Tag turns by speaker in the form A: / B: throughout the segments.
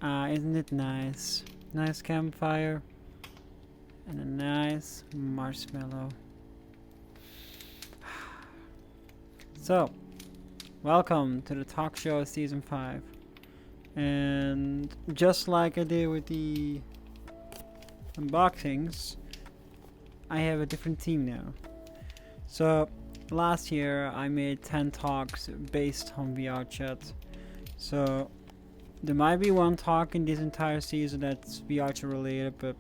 A: Isn't it nice? Nice campfire and a nice marshmallow. So, welcome to the talk show season 5. And just like I did with the unboxings, I have a different team now. So, last year I made 10 talks based on VR chat. So, there might be one talk in this entire season that's VR chat related, but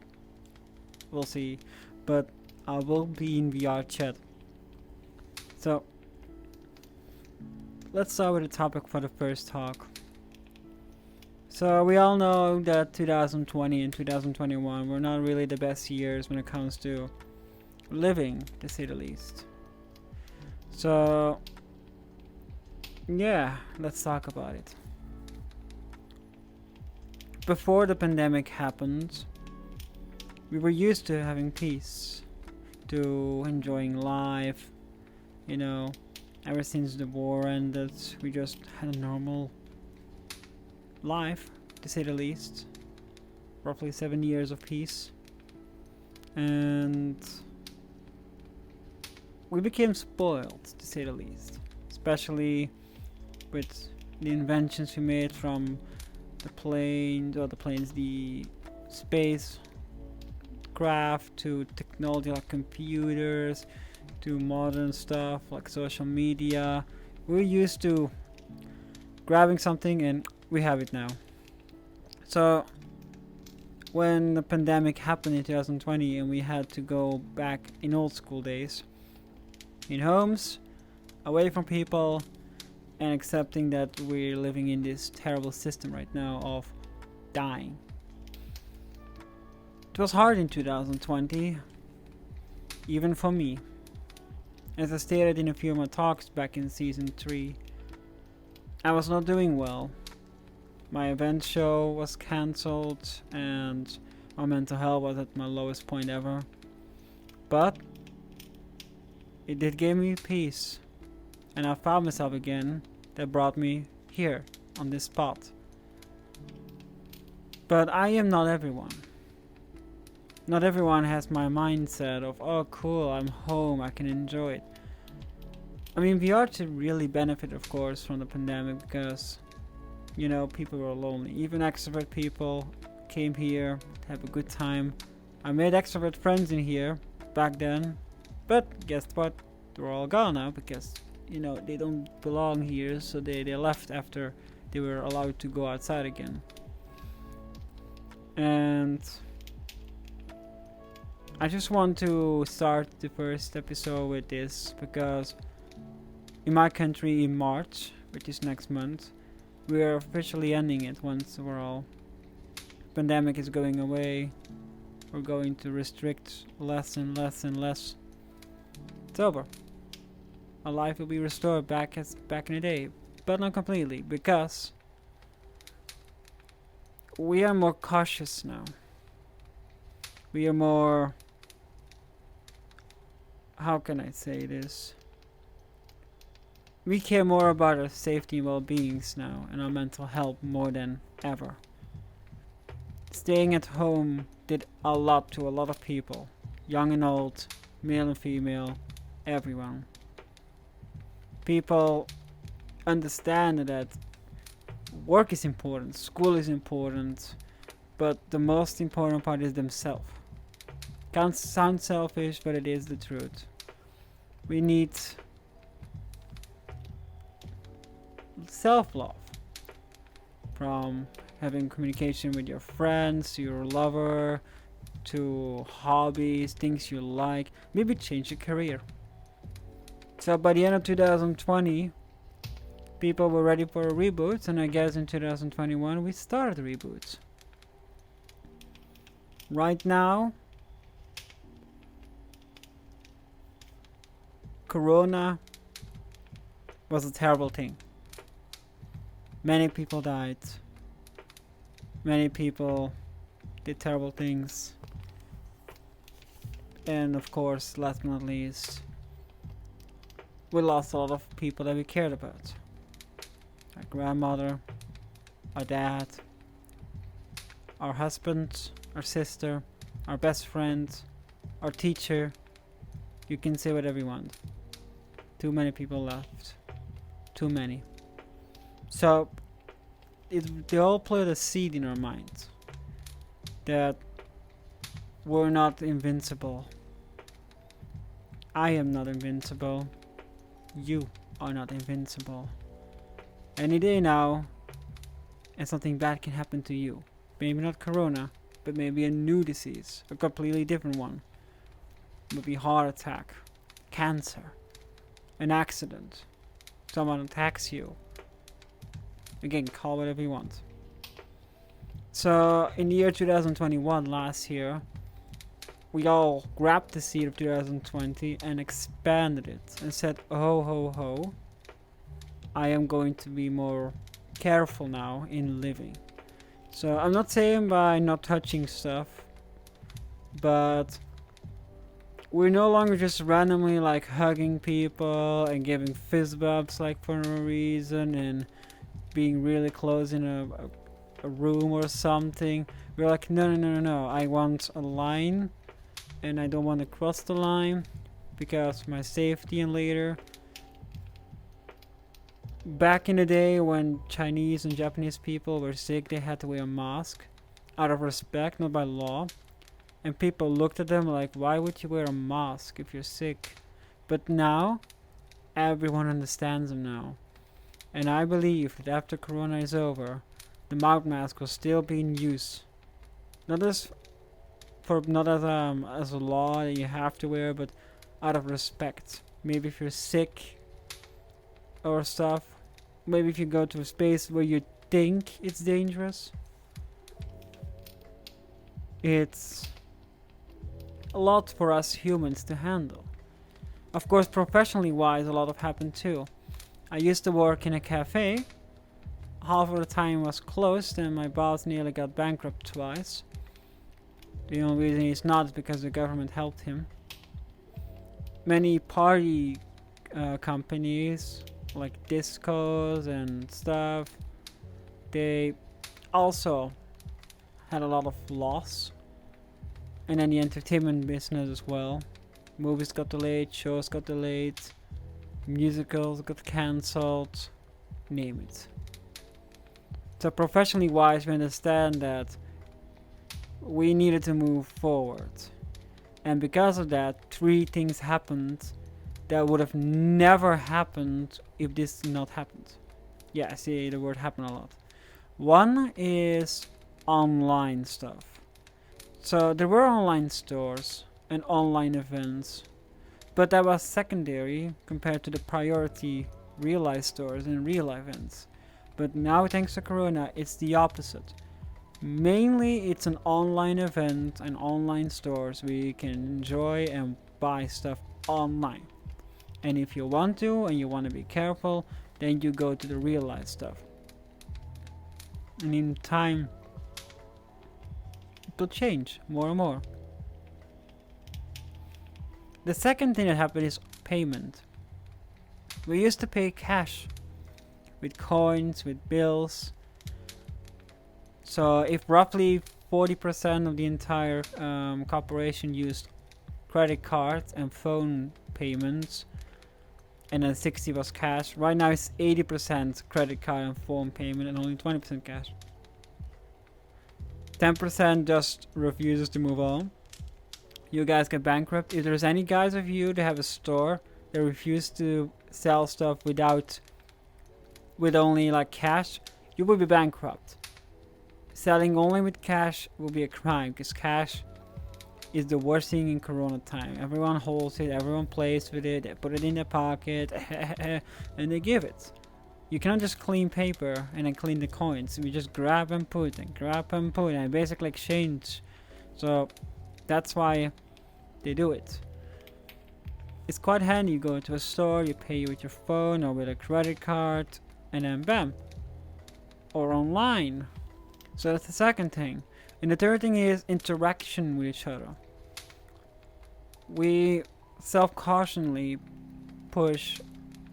A: we'll see. But I will be in VR chat. So, let's start with the topic for the first talk. So, we all know that 2020 and 2021 were not really the best years when it comes to living, to say the least. So, yeah, let's talk about it. Before the pandemic happened, we were used to having peace, to enjoying life, ever since the war ended, we just had a normal life, to say the least. Roughly 7 years of peace. And we became spoiled, to say the least. Especially with the inventions we made, from the space craft to technology like computers to modern stuff like social media. We're used to grabbing something and we have it now. So when the pandemic happened in 2020 and we had to go back in old school days, in homes, away from people, and accepting that we're living in this terrible system right now of dying. It was hard in 2020, even for me. As I stated in a few of my talks back in season 3, I was not doing well. My event show was cancelled and my mental health was at my lowest point ever. But it did give me peace, and I found myself again. That brought me here on this spot. But I am not everyone. Not everyone has my mindset of, oh cool, I'm home, I can enjoy it. I mean, VR really benefit, of course, from the pandemic because, people were lonely. Even extrovert people came here to have a good time. I made extrovert friends in here back then, but guess what? They're all gone now because they don't belong here, so they left after they were allowed to go outside again. And I just want to start the first episode with this because in my country in March, which is next month, we are officially ending it once for all. Pandemic is going away. We're going to restrict less and less and less. It's over. Our life will be restored back in the day, but not completely, because we are more cautious now. We are more, how can I say this? We care more about our safety and well-beings now and our mental health more than ever. Staying at home did a lot to a lot of people, young and old, male and female, everyone. People understand that work is important, school is important, but the most important part is themselves. Can't sound selfish, but it is the truth. We need self-love, from having communication with your friends, your lover, to hobbies, things you like, maybe change your career. So by the end of 2020, people were ready for a reboot, and I guess in 2021 we started reboots. Right now, Corona was a terrible thing. Many people died. Many people did terrible things. And of course, last but not least, we lost a lot of people that we cared about. Our grandmother, our dad, our husband, our sister, our best friend, our teacher. You can say whatever you want. Too many people left. Too many. So they all plant a seed in our minds that we're not invincible. I am not invincible. You are not invincible. Any day now, and something bad can happen to you. Maybe not corona, but maybe a new disease, a completely different one. Maybe heart attack, cancer, an accident, someone attacks you. Again, call whatever you want. So in the year 2021, last year, we all grabbed the seed of 2020 and expanded it and said, ho ho ho, I am going to be more careful now in living. So I'm not saying by not touching stuff, but we're no longer just randomly like hugging people and giving fist bumps like for no reason and being really close in a room or something. We're like, no, I want a line and I don't want to cross the line because of my safety. And later, back in the day when Chinese and Japanese people were sick, they had to wear a mask out of respect, not by law. And people looked at them like, why would you wear a mask if you're sick? But now, everyone understands them now. And I believe that after Corona is over, the mouth mask will still be in use. Not as a law that you have to wear, but out of respect. Maybe if you're sick or stuff. Maybe if you go to a space where you think it's dangerous. It's a lot for us humans to handle. Of course, professionally wise, a lot of happened too. I used to work in a cafe. Half of the time was closed and my boss nearly got bankrupt twice. The only reason he's not is because the government helped him. Many party companies like discos and stuff, they also had a lot of loss. And then the entertainment business as well. Movies got delayed, shows got delayed, musicals got cancelled, name it. So professionally wise, we understand that we needed to move forward. And because of that, 3 things happened that would have never happened if this did not happened. Yeah, I see the word happen a lot. One is online stuff. So there were online stores and online events, but that was secondary compared to the priority real life stores and real life events. But now, thanks to Corona, it's the opposite. Mainly it's an online event and online stores where you can enjoy and buy stuff online. And if you want to and you want to be careful, then you go to the real life stuff. And in time, it will change more and more. The second thing that happened is payment. We used to pay cash with coins, with bills. So if roughly 40% of the entire corporation used credit cards and phone payments, and then 60 was cash. Right now it's 80% credit card and phone payment and only 20% cash. 10% just refuses to move on. You guys get bankrupt. If there's any guys of you that have a store that refuse to sell stuff with only like cash, you will be bankrupt. Selling only with cash will be a crime because cash is the worst thing in Corona time. Everyone holds it, everyone plays with it, they put it in their pocket, and they give it. You cannot just clean paper and then clean the coins. We just grab and put and basically exchange. So that's why they do it. It's quite handy. You go to a store, you pay with your phone or with a credit card, and then bam. Or online. So that's the second thing. And the third thing is interaction with each other. We self-cautionally push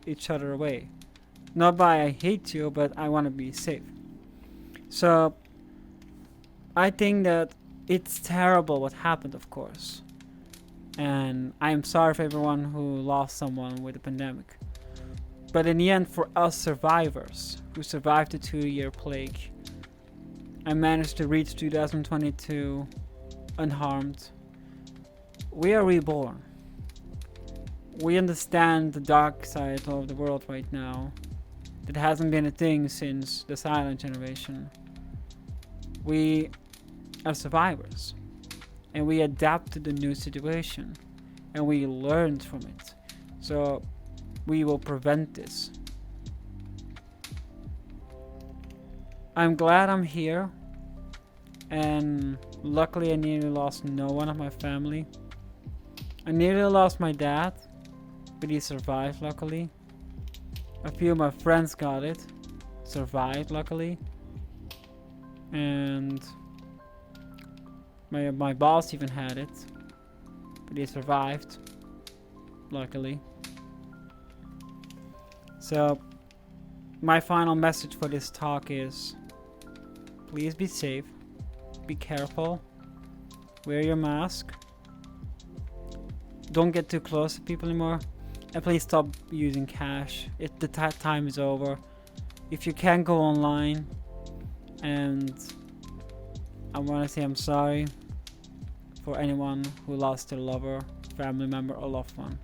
A: each other away. Not by I hate you, but I want to be safe. So I think that it's terrible what happened, of course. And I am sorry for everyone who lost someone with the pandemic. But in the end, for us survivors who survived the 2-year plague, I managed to reach 2022 unharmed. We are reborn. We understand the dark side of the world right now. That hasn't been a thing since the silent generation. We are survivors. And we adapt to the new situation. And we learned from it. So we will prevent this. I'm glad I'm here. And luckily I nearly lost no one of my family. I nearly lost my dad, but he survived luckily. A few of my friends got it, survived luckily. And my boss even had it, but he survived, luckily. So my final message for this talk is, please be safe, be careful, wear your mask, don't get too close to people anymore, and please stop using cash. The time is over. If you can't go online, and I want to say I'm sorry for anyone who lost their lover, family member, or loved one.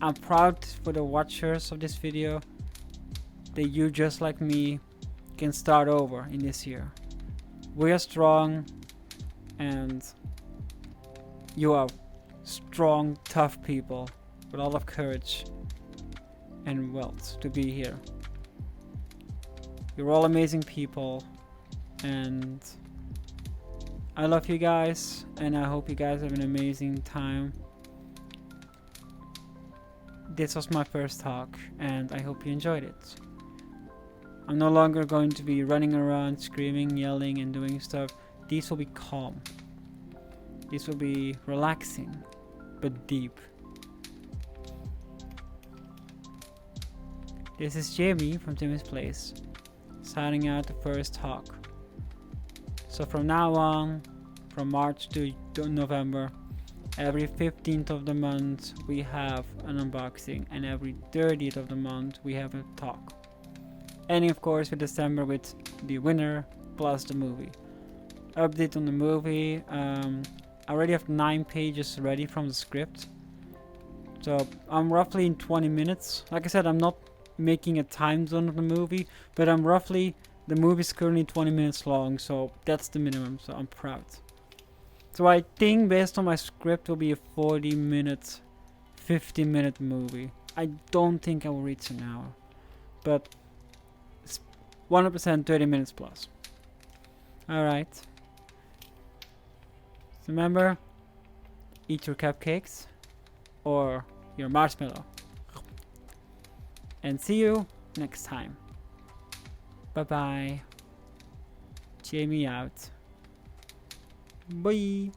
A: I'm proud for the watchers of this video that you, just like me, can start over in this year. We are strong, and you are strong, tough people with a lot of courage and wealth to be here. You're all amazing people, and I love you guys, and I hope you guys have an amazing time. This was my first talk, and I hope you enjoyed it. I'm no longer going to be running around screaming, yelling, and doing stuff. These will be calm. These will be relaxing, but deep. This is Jamie from Timmy's Place, signing out the first talk. So from now on, from March to November, every 15th of the month we have an unboxing, and every 30th of the month we have a talk. Ending of course with December with the winner plus the movie. Update on the movie, I already have 9 pages ready from the script. So I'm roughly in 20 minutes. Like I said, I'm not making a time zone of the movie, but the movie is currently 20 minutes long, so that's the minimum, so I'm proud. So I think based on my script will be a 40-minute, 50-minute movie. I don't think I will reach an hour, but 100% 30 minutes plus. Alright. So remember, eat your cupcakes or your marshmallow. And see you next time. Bye bye. Jamie out. Bye.